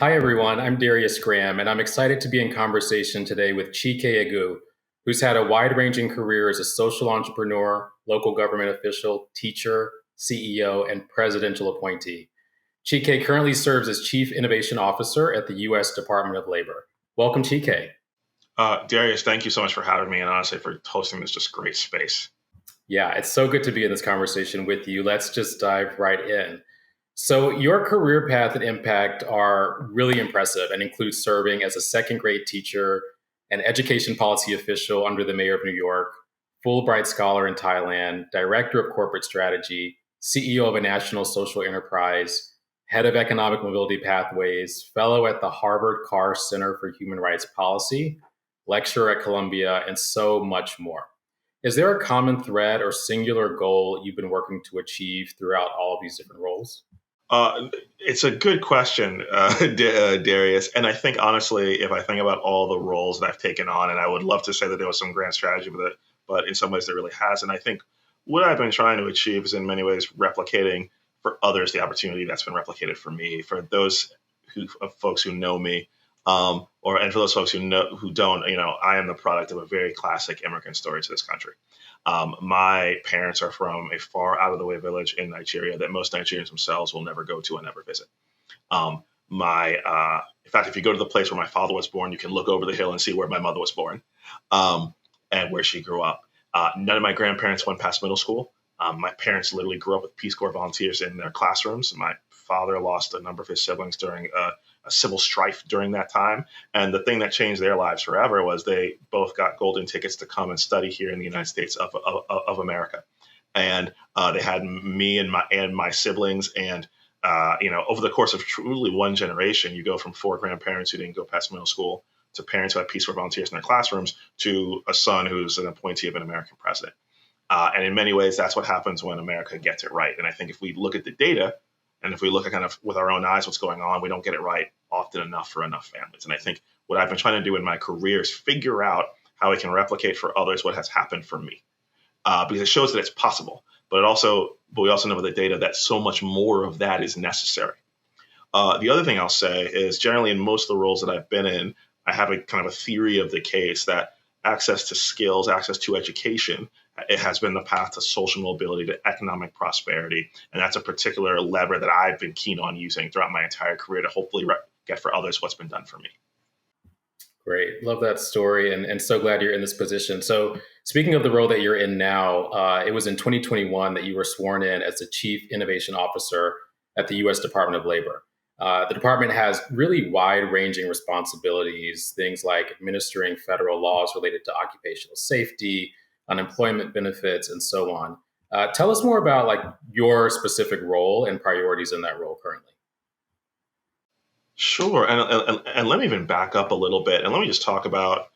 Hi, everyone. I'm Darius Graham, and I'm excited to be in conversation today with Chike Aguh, who's had a wide ranging career as a social entrepreneur, local government official, teacher, CEO, and presidential appointee. Chike currently serves as Chief Innovation Officer at the U.S. Department of Labor. Welcome, Chike. Darius, thank you so much for having me and honestly for hosting this just great space. Yeah, it's so good to be in this conversation with you. Let's just dive right in. So, your career path and impact are really impressive and include serving as a second grade teacher, an education policy official under the mayor of New York, Fulbright scholar in Thailand, director of corporate strategy, CEO of a national social enterprise, head of economic mobility pathways, fellow at the Harvard Carr Center for Human Rights Policy, lecturer at Columbia, and so much more. Is there a common thread or singular goal you've been working to achieve throughout all of these different roles? It's a good question, Darius. And I think honestly, if I think about all the roles that I've taken on, and I would love to say that there was some grand strategy with it, but in some ways there really hasn't. I think what I've been trying to achieve is in many ways replicating for others the opportunity that's been replicated for me. For those of folks who know me, and for those folks who don't, I am the product of a very classic immigrant story to this country. My parents are from a far out of the way village in Nigeria that most Nigerians themselves will never go to and never visit. In fact, if you go to the place where my father was born, you can look over the hill and see where my mother was born, and where she grew up. None of my grandparents went past middle school. My parents literally grew up with Peace Corps volunteers in their classrooms. My father lost a number of his siblings during a civil strife during that time. And the thing that changed their lives forever was they both got golden tickets to come and study here in the United States of America. And they had me and my siblings. And, over the course of truly one generation, you go from four grandparents who didn't go past middle school to parents who had Peace Corps volunteers in their classrooms to a son who's an appointee of an American president. And in many ways, that's what happens when America gets it right. And I think if we look at the data, and if we look at kind of with our own eyes what's going on, we don't get it right often enough for enough families. And I think what I've been trying to do in my career is figure out how I can replicate for others what has happened for me, because it shows that it's possible. But we also know with the data that so much more of that is necessary. The other thing I'll say is generally in most of the roles that I've been in, I have a kind of a theory of the case that access to skills, access to education, it has been the path to social mobility, to economic prosperity. And that's a particular lever that I've been keen on using throughout my entire career to hopefully get for others what's been done for me. Great. Love that story, and so glad you're in this position. So, speaking of the role that you're in now, it was in 2021 that you were sworn in as the Chief Innovation Officer at the U.S. Department of Labor. The department has really wide ranging responsibilities, things like administering federal laws related to occupational safety, unemployment benefits, and so on. Tell us more about your specific role and priorities in that role currently. Sure. And let me even back up a little bit and let me just talk about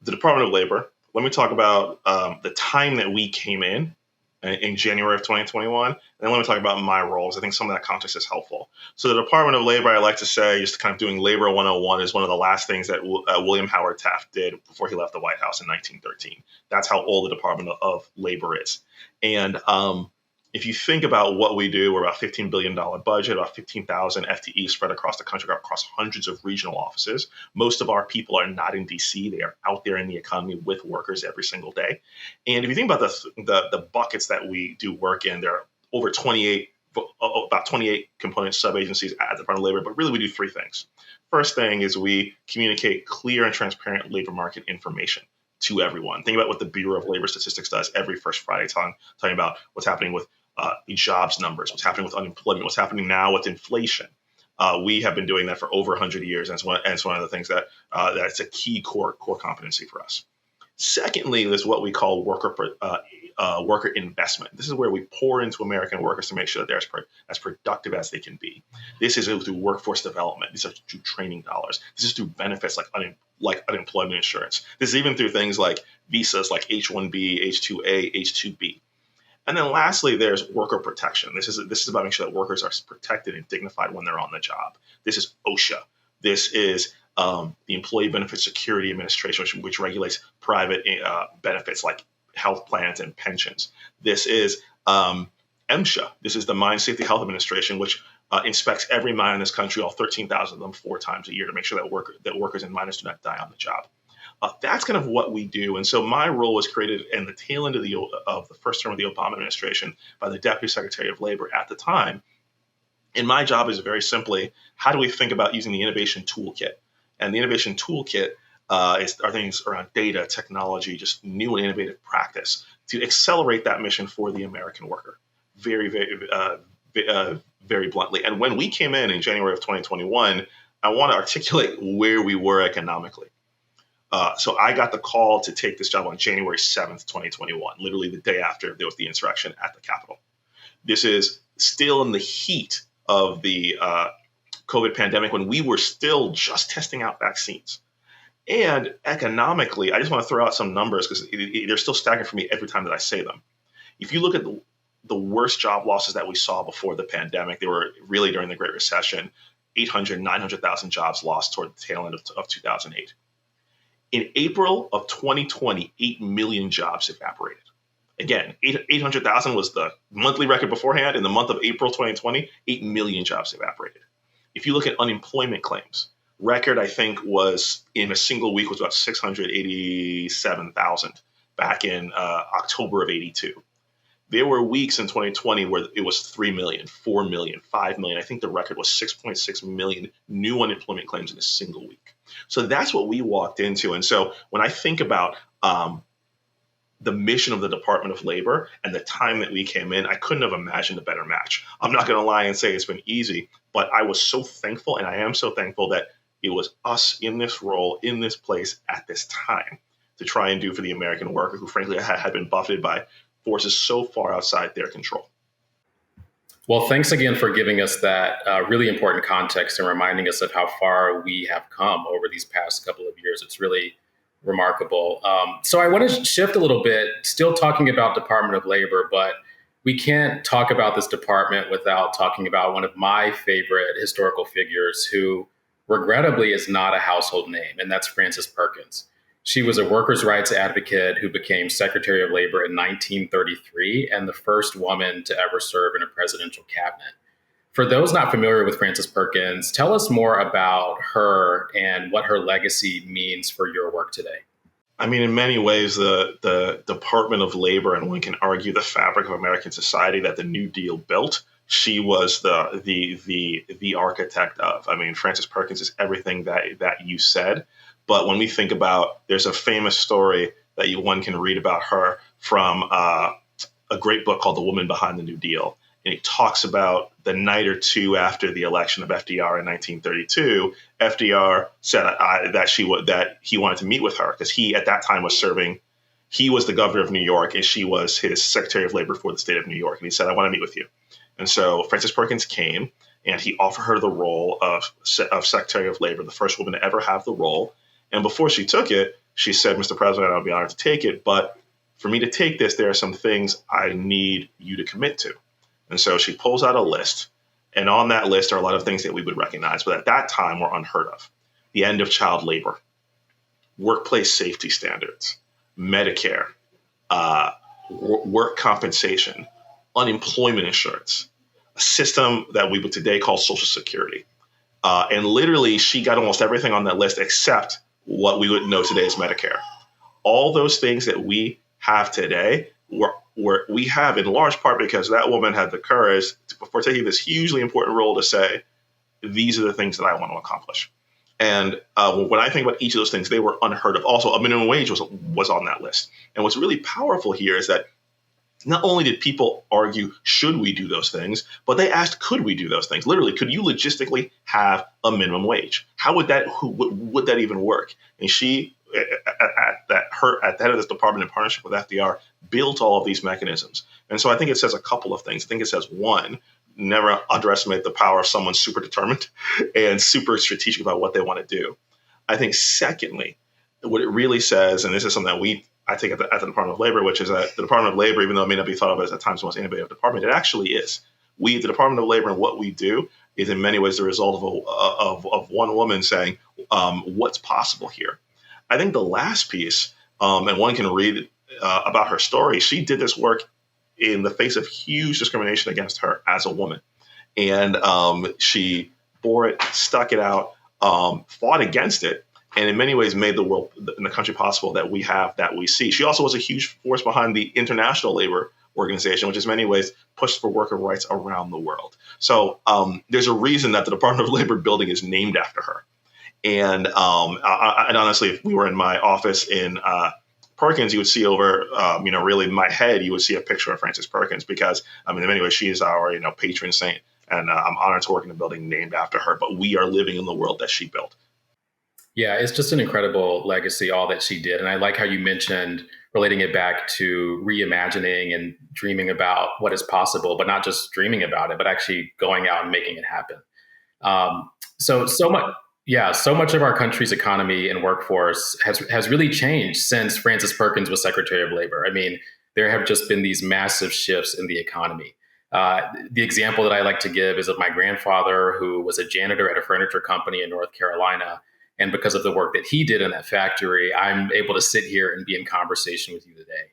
the Department of Labor. Let me talk about the time that we came in January of 2021. And then let me talk about my roles. I think some of that context is helpful. So the Department of Labor, I like to say, just kind of doing Labor 101 is one of the last things that William Howard Taft did before he left the White House in 1913. That's how old the Department of Labor is. And if you think about what we do, we're about $15 billion budget, about 15,000 FTEs spread across the country, across hundreds of regional offices. Most of our people are not in DC. They are out there in the economy with workers every single day. And if you think about the buckets that we do work in, there are over 28, about 28 component sub-agencies at the Department of Labor, but really we do three things. First thing is we communicate clear and transparent labor market information to everyone. Think about what the Bureau of Labor Statistics does every first Friday, talking about what's happening with jobs numbers, what's happening with unemployment, what's happening now with inflation. We have been doing that for over 100 years, and it's one of the things that's a key core competency for us. Secondly, there's what we call worker investment. This is where we pour into American workers to make sure that they're as productive as they can be. This is through workforce development. These are through training dollars. This is through benefits like unemployment insurance. This is even through things like visas like H-1B, H-2A, H-2B. And then lastly, there's worker protection. This is about making sure that workers are protected and dignified when they're on the job. This is OSHA. This is the Employee Benefit Security Administration, which regulates private benefits like health plans and pensions. This is MSHA. This is the Mine Safety Health Administration, which inspects every mine in this country, all 13,000 of them, 4 times a year to make sure that workers and miners do not die on the job. That's kind of what we do. And so my role was created in the tail end of the first term of the Obama administration by the Deputy Secretary of Labor at the time. And my job is very simply, how do we think about using the innovation toolkit? And the innovation toolkit are things around data, technology, just new and innovative practice to accelerate that mission for the American worker. Very, very bluntly. And when we came in January of 2021, I want to articulate where we were economically. So I got the call to take this job on January 7th, 2021, literally the day after there was the insurrection at the Capitol. This is still in the heat of the COVID pandemic when we were still just testing out vaccines. And economically, I just want to throw out some numbers because they're still staggering for me every time that I say them. If you look at the worst job losses that we saw before the pandemic, they were really during the Great Recession, 900,000 jobs lost toward the tail end of 2008. In April of 2020, 8 million jobs evaporated. Again, 800,000 was the monthly record beforehand. In the month of April 2020, 8 million jobs evaporated. If you look at unemployment claims, record, I think, was in a single week was about 687,000 back in October of 82. There were weeks in 2020 where it was 3 million, 4 million, 5 million. I think the record was 6.6 million new unemployment claims in a single week. So that's what we walked into. And so when I think about the mission of the Department of Labor and the time that we came in, I couldn't have imagined a better match. I'm not going to lie and say it's been easy, but I was so thankful, and I am so thankful that it was us in this role, in this place at this time to try and do for the American worker who frankly had been buffeted by forces so far outside their control. Well, thanks again for giving us that really important context and reminding us of how far we have come over these past couple of years. It's really remarkable. So I want to shift a little bit, still talking about Department of Labor, but we can't talk about this department without talking about one of my favorite historical figures who regrettably is not a household name, and that's Frances Perkins. She was a workers' rights advocate who became Secretary of Labor in 1933 and the first woman to ever serve in a presidential cabinet. For those not familiar with Frances Perkins, tell us more about her and what her legacy means for your work today. I mean, in many ways, the Department of Labor, and one can argue the fabric of American society that the New Deal built, she was the architect of. I mean, Frances Perkins is everything that you said. But when we think about, there's a famous story that one can read about her from a great book called The Woman Behind the New Deal. And it talks about the night or two after the election of FDR in 1932, FDR said that he wanted to meet with her because he at that time was serving. He was the governor of New York and she was his Secretary of Labor for the state of New York. And he said, I want to meet with you. And so Frances Perkins came and he offered her the role of Secretary of Labor, the first woman to ever have the role. And before she took it, she said, Mr. President, I'll be honored to take it. But for me to take this, there are some things I need you to commit to. And so she pulls out a list. And on that list are a lot of things that we would recognize, but at that time were unheard of. The end of child labor, workplace safety standards, Medicare, work compensation, unemployment insurance, a system that we would today call Social Security. And literally, she got almost everything on that list except what we would know today as Medicare. All those things that we have today we have in large part because that woman had the courage before taking this hugely important role to say, these are the things that I want to accomplish. And when I think about each of those things, they were unheard of. Also, a minimum wage was on that list. And what's really powerful here is that not only did people argue, should we do those things, but they asked, could we do those things? Literally, could you logistically have a minimum wage? How would that even work? And she, at the head of this department in partnership with FDR, built all of these mechanisms. And so I think it says a couple of things. I think it says, one, never underestimate the power of someone super determined and super strategic about what they want to do. I think secondly, what it really says, and this is something that I think at the Department of Labor, which is that the Department of Labor, even though it may not be thought of as at times the most innovative department, it actually is. The Department of Labor and what we do is in many ways the result of one woman saying, what's possible here? I think the last piece, and one can read about her story, she did this work in the face of huge discrimination against her as a woman. And she bore it, stuck it out, fought against it, and in many ways made the world and the country possible that we have, that we see. She also was a huge force behind the International Labor Organization, which in many ways pushed for worker rights around the world. So there's a reason that the Department of Labor building is named after her. And and honestly, if we were in my office in Perkins, you would see over, really in my head, you would see a picture of Frances Perkins because, in many ways, she is our, patron saint. And I'm honored to work in a building named after her. But we are living in the world that she built. Yeah, it's just an incredible legacy, all that she did. And I like how you mentioned relating it back to reimagining and dreaming about what is possible, but not just dreaming about it, but actually going out and making it happen. So much. Yeah, so much of our country's economy and workforce has really changed since Frances Perkins was Secretary of Labor. I mean, there have just been these massive shifts in the economy. The example that I like to give is of my grandfather, who was a janitor at a furniture company in North Carolina. And because of the work that he did in that factory, I'm able to sit here and be in conversation with you today.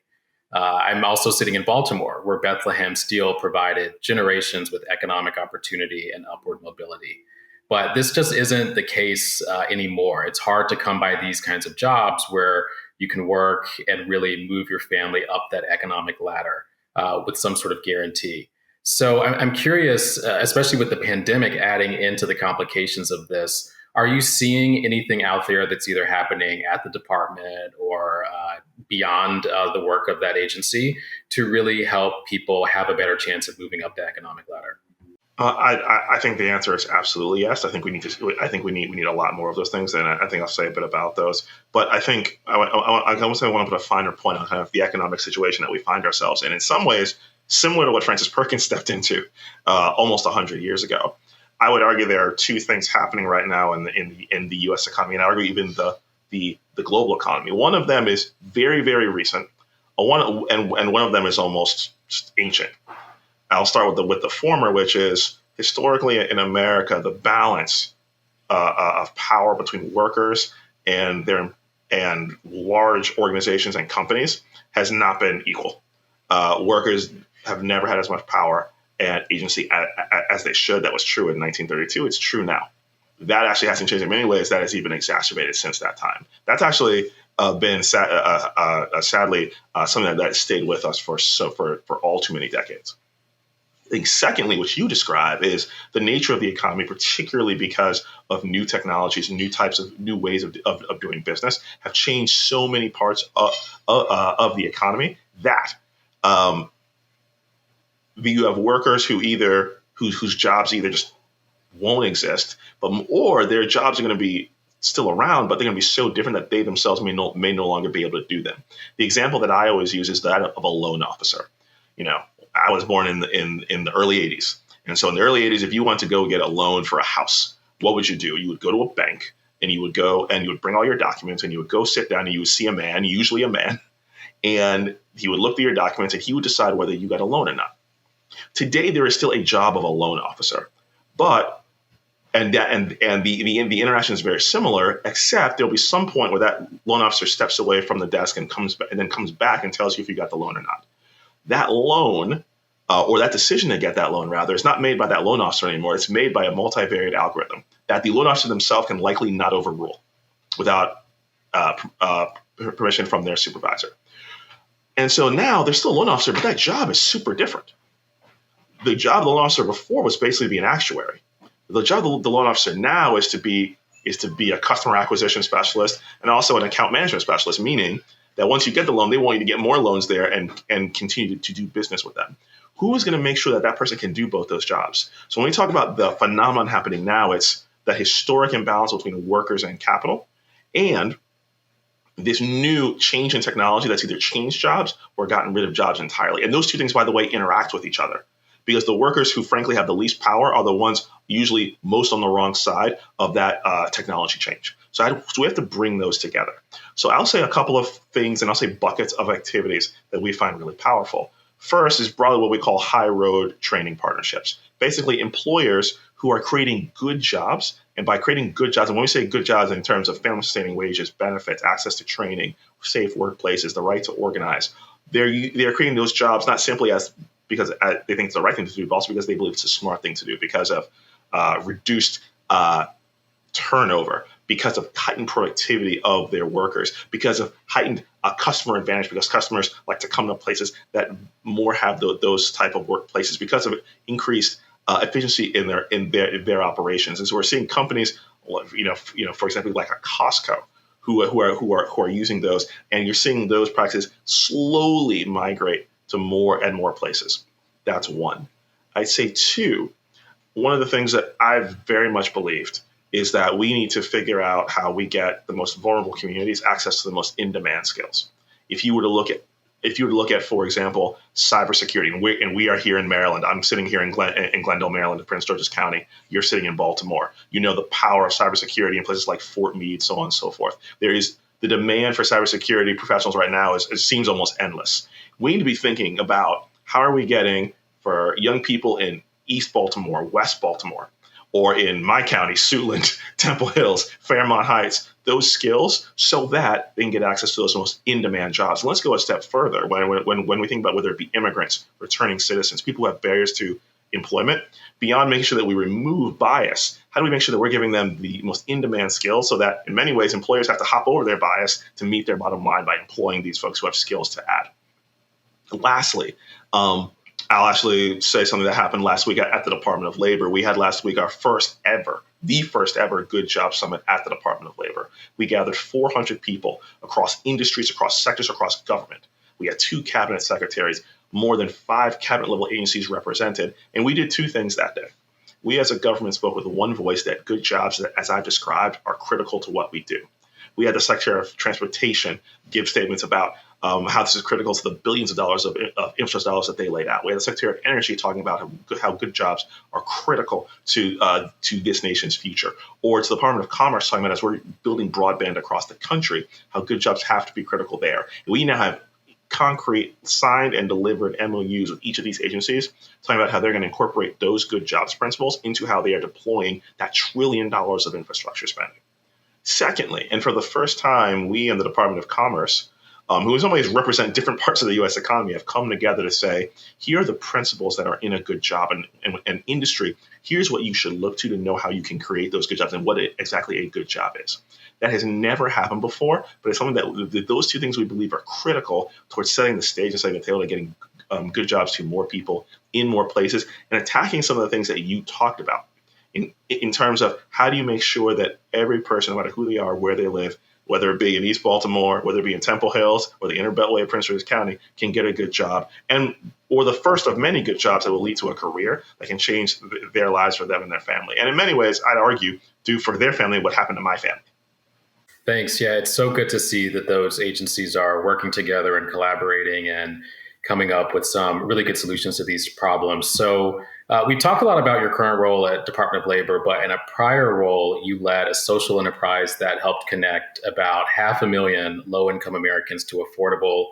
I'm also sitting in Baltimore, where Bethlehem Steel provided generations with economic opportunity and upward mobility. But this just isn't the case anymore. It's hard to come by these kinds of jobs where you can work and really move your family up that economic ladder with some sort of guarantee. So I'm curious, especially with the pandemic adding into the complications of this, are you seeing anything out there that's either happening at the department or beyond the work of that agency to really help people have a better chance of moving up the economic ladder? I think the answer is absolutely yes. I think we need a lot more of those things, and I think I'll say a bit about those. But I think I almost want to put a finer point on kind of the economic situation that we find ourselves in some ways similar to what Frances Perkins stepped into almost 100 years ago. I would argue there are two things happening right now in the U.S. economy, and I argue even the global economy. One of them is very, very recent. And one of them is almost ancient. I'll start with the former, which is historically in America, the balance of power between workers and large organizations and companies has not been equal. Workers have never had as much power and agency as they should. That was true in 1932. It's true now. That actually hasn't changed in many ways. That has even exacerbated since that time. That's actually been sadly something that stayed with us for all too many decades. I think secondly, what you describe is the nature of the economy, particularly because of new technologies and new ways of doing business, have changed so many parts of the economy that you have workers whose jobs either just won't exist, or their jobs are going to be still around, but they're going to be so different that they themselves may no longer be able to do them. The example that I always use is that of a loan officer. I was born in the early 80s. And so in the early 80s, if you want to go get a loan for a house, what would you do? You would go to a bank and you would go and you would bring all your documents and you would go sit down and you would see a man, usually a man, and he would look through your documents and he would decide whether you got a loan or not. Today, there is still a job of a loan officer, but the interaction is very similar, except there'll be some point where that loan officer steps away from the desk and then comes back and tells you if you got the loan or not. That loan or that decision to get that loan, rather, is not made by that loan officer anymore. It's made by a multivariate algorithm that the loan officer themselves can likely not overrule without permission from their supervisor. And so now there's still a loan officer, but that job is super different. The job of the loan officer before was basically to be an actuary. The job of the loan officer now is to be a customer acquisition specialist and also an account management specialist, meaning that once you get the loan, they want you to get more loans there and continue to do business with them. Who is going to make sure that person can do both those jobs? So when we talk about the phenomenon happening now, it's the historic imbalance between workers and capital and this new change in technology that's either changed jobs or gotten rid of jobs entirely. And those two things, by the way, interact with each other because the workers who frankly have the least power are the ones usually most on the wrong side of that technology change. So we have to bring those together. So I'll say a couple of things and I'll say buckets of activities that we find really powerful. First is broadly what we call high road training partnerships. Basically, employers who are creating good jobs. And by creating good jobs, and when we say good jobs in terms of family sustaining wages, benefits, access to training, safe workplaces, the right to organize, they're creating those jobs not simply as because they think it's the right thing to do, but also because they believe it's a smart thing to do because of reduced turnover, because of heightened productivity of their workers, because of heightened customer advantage, because customers like to come to places that more have those type of workplaces, because of increased efficiency in their operations. And so we're seeing companies, for example, like a Costco, who are using those, and you're seeing those practices slowly migrate to more and more places. That's one. I'd say two. One of the things that I've very much believed is that we need to figure out how we get the most vulnerable communities access to the most in-demand skills. If you were to look at, for example, cybersecurity, and we are here in Maryland. I'm sitting here in Glendale, Maryland, in Prince George's County. You're sitting in Baltimore. You know the power of cybersecurity in places like Fort Meade, so on and so forth. There is the demand for cybersecurity professionals right now it seems almost endless. We need to be thinking about how are we getting for young people in East Baltimore, West Baltimore, or in my county, Suitland, Temple Hills, Fairmont Heights, those skills so that they can get access to those most in-demand jobs. And let's go a step further. When we think about whether it be immigrants, returning citizens, people who have barriers to employment, beyond making sure that we remove bias, how do we make sure that we're giving them the most in-demand skills so that in many ways employers have to hop over their bias to meet their bottom line by employing these folks who have skills to add? Lastly, I'll actually say something that happened last week at the Department of Labor. We had last week the first ever Good Job Summit at the Department of Labor. We gathered 400 people across industries, across sectors, across government. We had 2 cabinet secretaries, more than 5 cabinet level agencies represented. And we did 2 things that day. We as a government spoke with one voice that good jobs, as I've described, are critical to what we do. We had the Secretary of Transportation give statements about how this is critical to the billions of dollars of infrastructure dollars that they laid out. We had the Secretary of Energy talking about how good jobs are critical to this nation's future, or to the Department of Commerce talking about as we're building broadband across the country, how good jobs have to be critical there. And we now have concrete signed and delivered MOUs with each of these agencies talking about how they're going to incorporate those good jobs principles into how they are deploying that $1 trillion of infrastructure spending. Secondly, and for the first time, we in the Department of Commerce, who in some ways represent different parts of the U.S. economy, have come together to say, here are the principles that are in a good job and industry. Here's what you should look to know how you can create those good jobs and what exactly a good job is. That has never happened before, but it's something that those 2 things we believe are critical towards setting the stage and setting the table to getting good jobs to more people in more places and attacking some of the things that you talked about in terms of how do you make sure that every person, no matter who they are, where they live, whether it be in East Baltimore, whether it be in Temple Hills or the Inner Beltway of Prince George's County, can get a good job, or the first of many good jobs that will lead to a career that can change their lives for them and their family. And in many ways, I'd argue, do for their family what happened to my family. Thanks. Yeah, it's so good to see that those agencies are working together and collaborating and coming up with some really good solutions to these problems. So we talked a lot about your current role at Department of Labor, but in a prior role, you led a social enterprise that helped connect about 500,000 low-income Americans to affordable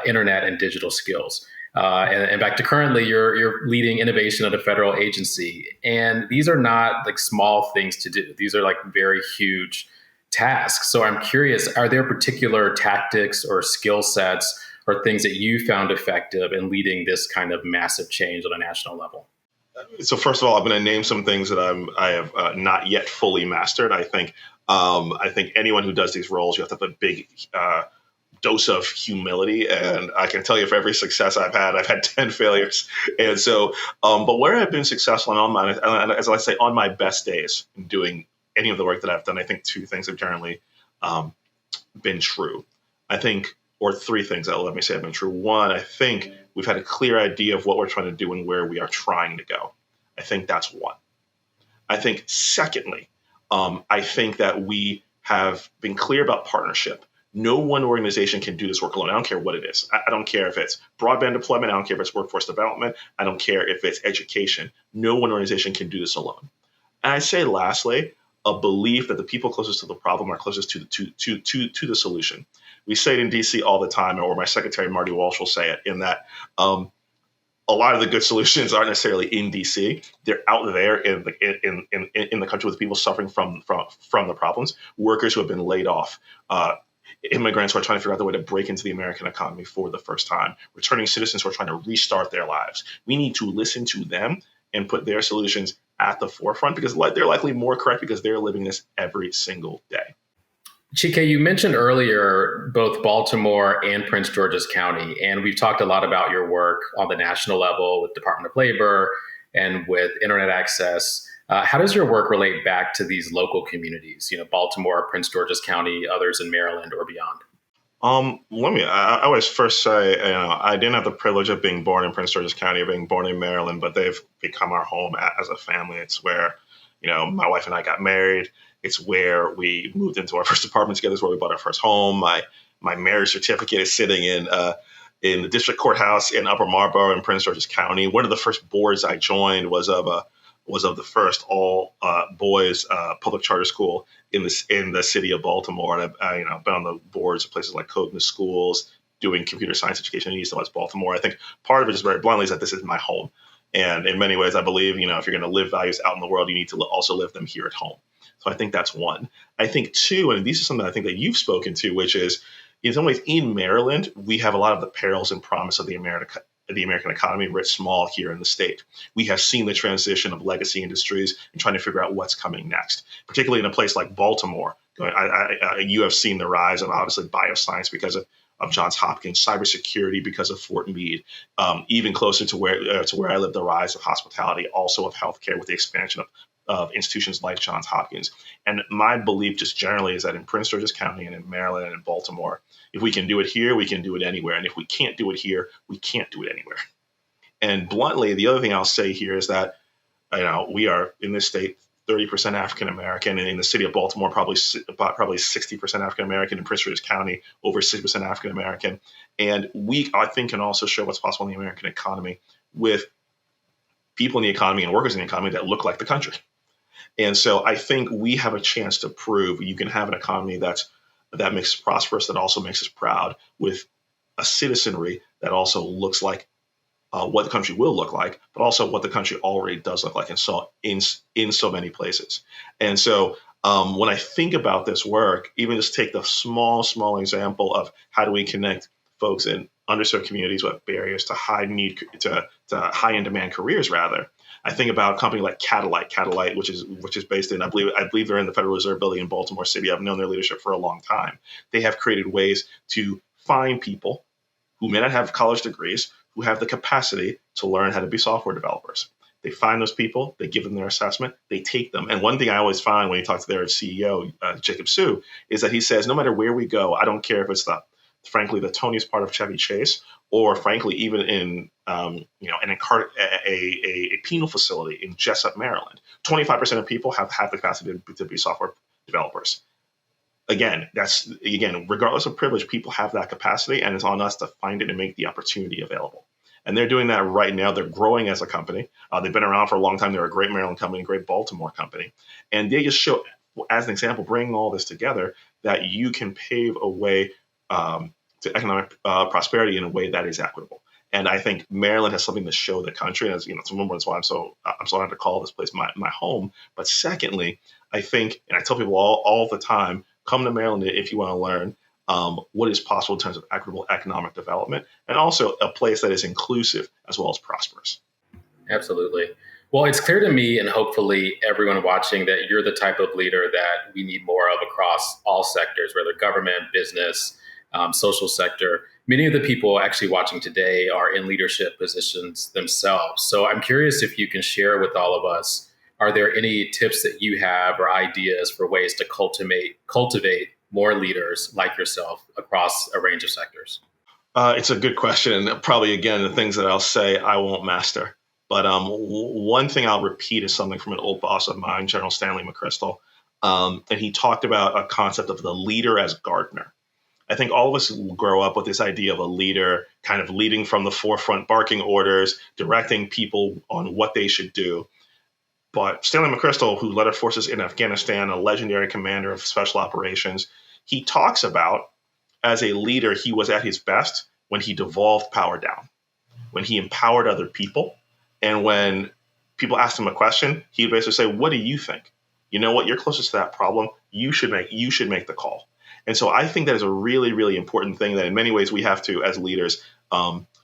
internet and digital skills. And back to currently, you're leading innovation at a federal agency. And these are not like small things to do. These are like very huge tasks. So I'm curious, are there particular tactics or skill sets or things that you found effective in leading this kind of massive change on a national level? So first of all, I'm going to name some things that I have not yet fully mastered. I think anyone who does these roles, you have to have a big dose of humility. And I can tell you, for every success I've had 10 failures. And so, but where I've been successful and as I say, on my best days in doing any of the work that I've done, I think 2 things have generally been true. I think, or 3 things that let me say have been true. One, I think we've had a clear idea of what we're trying to do and where we are trying to go. I think that's one. I think secondly, I think that we have been clear about partnership. No one organization can do this work alone. I don't care what it is. I don't care if it's broadband deployment. I don't care if it's workforce development. I don't care if it's education. No one organization can do this alone. And I say lastly, a belief that the people closest to the problem are closest to the solution. We say it in DC all the time, or my secretary, Marty Walsh, will say it, in that a lot of the good solutions aren't necessarily in DC. They're out there in the country with people suffering from the problems, workers who have been laid off, immigrants who are trying to figure out the way to break into the American economy for the first time, returning citizens who are trying to restart their lives. We need to listen to them and put their solutions at the forefront because they're likely more correct because they're living this every single day. Chike, you mentioned earlier both Baltimore and Prince George's County, and we've talked a lot about your work on the national level with Department of Labor and with internet access. How does your work relate back to these local communities, Baltimore, Prince George's County, others in Maryland or beyond? I always first say, I didn't have the privilege of being born in Prince George's County or being born in Maryland, but they've become our home as a family. It's where, my wife and I got married. It's where we moved into our first apartment together. It's where we bought our first home. My marriage certificate is sitting in the district courthouse in Upper Marlboro in Prince George's County. One of the first boards I joined was of the first all boys public charter school in the city of Baltimore. And I've been on the boards of places like Cognitive Schools, doing computer science education in East and West Baltimore. I think part of it, just very bluntly, is that this is my home. And in many ways, I believe, if you're going to live values out in the world, you need to also live them here at home. So I think that's one. I think two, and these are something I think that you've spoken to, which is in some ways in Maryland, we have a lot of the perils and promise of the American economy writ small here in the state. We have seen the transition of legacy industries and trying to figure out what's coming next, particularly in a place like Baltimore. You have seen the rise of obviously bioscience because of Johns Hopkins, cybersecurity because of Fort Meade, even closer to where I live, the rise of hospitality, also of healthcare with the expansion of institutions like Johns Hopkins. And my belief just generally is that in Prince George's County and in Maryland and in Baltimore, if we can do it here, we can do it anywhere. And if we can't do it here, we can't do it anywhere. And bluntly, the other thing I'll say here is that, we are in this state 30% African American, and in the city of Baltimore, probably 60% African American. In Prince George's County, over 60% African American. And we, I think, can also show what's possible in the American economy with people in the economy and workers in the economy that look like the country. And so I think we have a chance to prove you can have an economy that makes us prosperous, that also makes us proud, with a citizenry that also looks like what the country will look like, but also what the country already does look like, and so in so many places. And so when I think about this work, even just take the small example of how do we connect folks in underserved communities with barriers to high in demand careers, rather. I think about a company like Catalyte, which is based in, I believe they're in the Federal Reserve Building in Baltimore City. I've known their leadership for a long time. They have created ways to find people who may not have college degrees, who have the capacity to learn how to be software developers. They find those people, they give them their assessment, they take them. And one thing I always find when you talk to their CEO, Jacob Su, is that he says, no matter where we go, I don't care if it's frankly, the Tony's part of Chevy Chase, or frankly, even in a penal facility in Jessup, Maryland, 25% of people have the capacity to be software developers. Again, regardless of privilege, people have that capacity, and it's on us to find it and make the opportunity available. And they're doing that right now. They're growing as a company. They've been around for a long time. They're a great Maryland company, a great Baltimore company. And they just show, as an example, bringing all this together, that you can pave a way to economic prosperity in a way that is equitable. And I think Maryland has something to show the country. And it's one reason why I'm so happy to call this place my home. But secondly, I think, and I tell people all the time, come to Maryland if you want to learn what is possible in terms of equitable economic development, and also a place that is inclusive as well as prosperous. Absolutely. Well, it's clear to me, and hopefully everyone watching, that you're the type of leader that we need more of across all sectors, whether government, business, social sector. Many of the people actually watching today are in leadership positions themselves. So I'm curious if you can share with all of us, are there any tips that you have or ideas for ways to cultivate more leaders like yourself across a range of sectors? It's a good question. Probably, again, the things that I'll say I won't master. But one thing I'll repeat is something from an old boss of mine, General Stanley McChrystal. And he talked about a concept of the leader as gardener. I think all of us grow up with this idea of a leader kind of leading from the forefront, barking orders, directing people on what they should do. But Stanley McChrystal, who led our forces in Afghanistan, a legendary commander of special operations, he talks about, as a leader, he was at his best when he devolved power down, when he empowered other people. And when people asked him a question, he'd basically say, what do you think? You know what? You're closest to that problem. You should make the call. And so I think that is a really, really important thing that in many ways we have to, as leaders,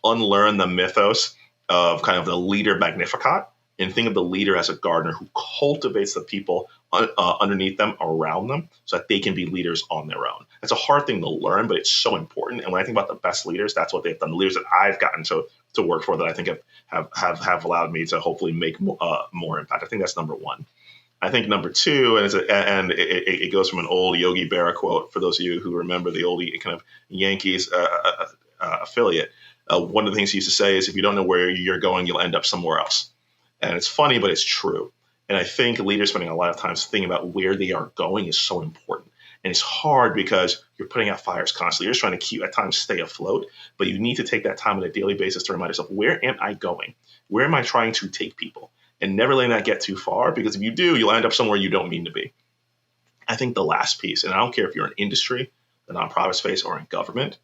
unlearn the mythos of kind of the leader magnificat and think of the leader as a gardener who cultivates the people underneath them, around them, so that they can be leaders on their own. It's a hard thing to learn, but it's so important. And when I think about the best leaders, that's what they've done. The leaders that I've gotten to work for that I think have allowed me to hopefully make more impact. I think that's number one. I think number two, and it goes from an old Yogi Berra quote, for those of you who remember the old kind of Yankees affiliate. One of the things he used to say is, if you don't know where you're going, you'll end up somewhere else. And it's funny, but it's true. And I think leaders spending a lot of time thinking about where they are going is so important. And it's hard because you're putting out fires constantly. You're just trying to at times stay afloat, but you need to take that time on a daily basis to remind yourself, where am I going? Where am I trying to take people? And never letting that get too far, because if you do, you'll end up somewhere you don't mean to be. I think the last piece, and I don't care if you're in industry, the nonprofit space, or in government,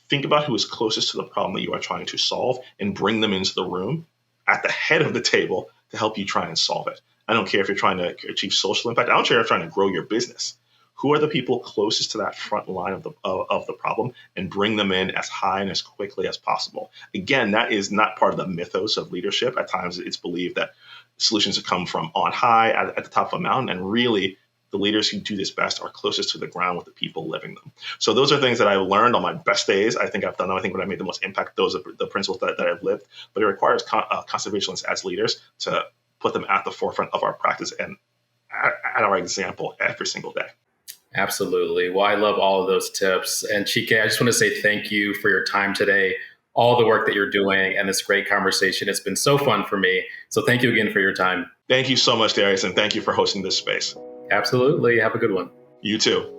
think about who is closest to the problem that you are trying to solve and bring them into the room at the head of the table to help you try and solve it. I don't care if you're trying to achieve social impact. I don't care if you're trying to grow your business. Who are the people closest to that front line of the problem, and bring them in as high and as quickly as possible? Again, that is not part of the mythos of leadership. At times it's believed that solutions have come from on high at the top of a mountain, and really the leaders who do this best are closest to the ground with the people living them. So those are things that I've learned on my best days. I think I've done them. I think when I made the most impact, those are the principles that I've lived. But it requires conservationists as leaders to put them at the forefront of our practice and at our example every single day. Absolutely. Well, I love all of those tips. And Chike, I just want to say thank you for your time today, all the work that you're doing, and this great conversation. It's been so fun for me. So thank you again for your time. Thank you so much, Darius, and thank you for hosting this space. Absolutely. Have a good one. You too.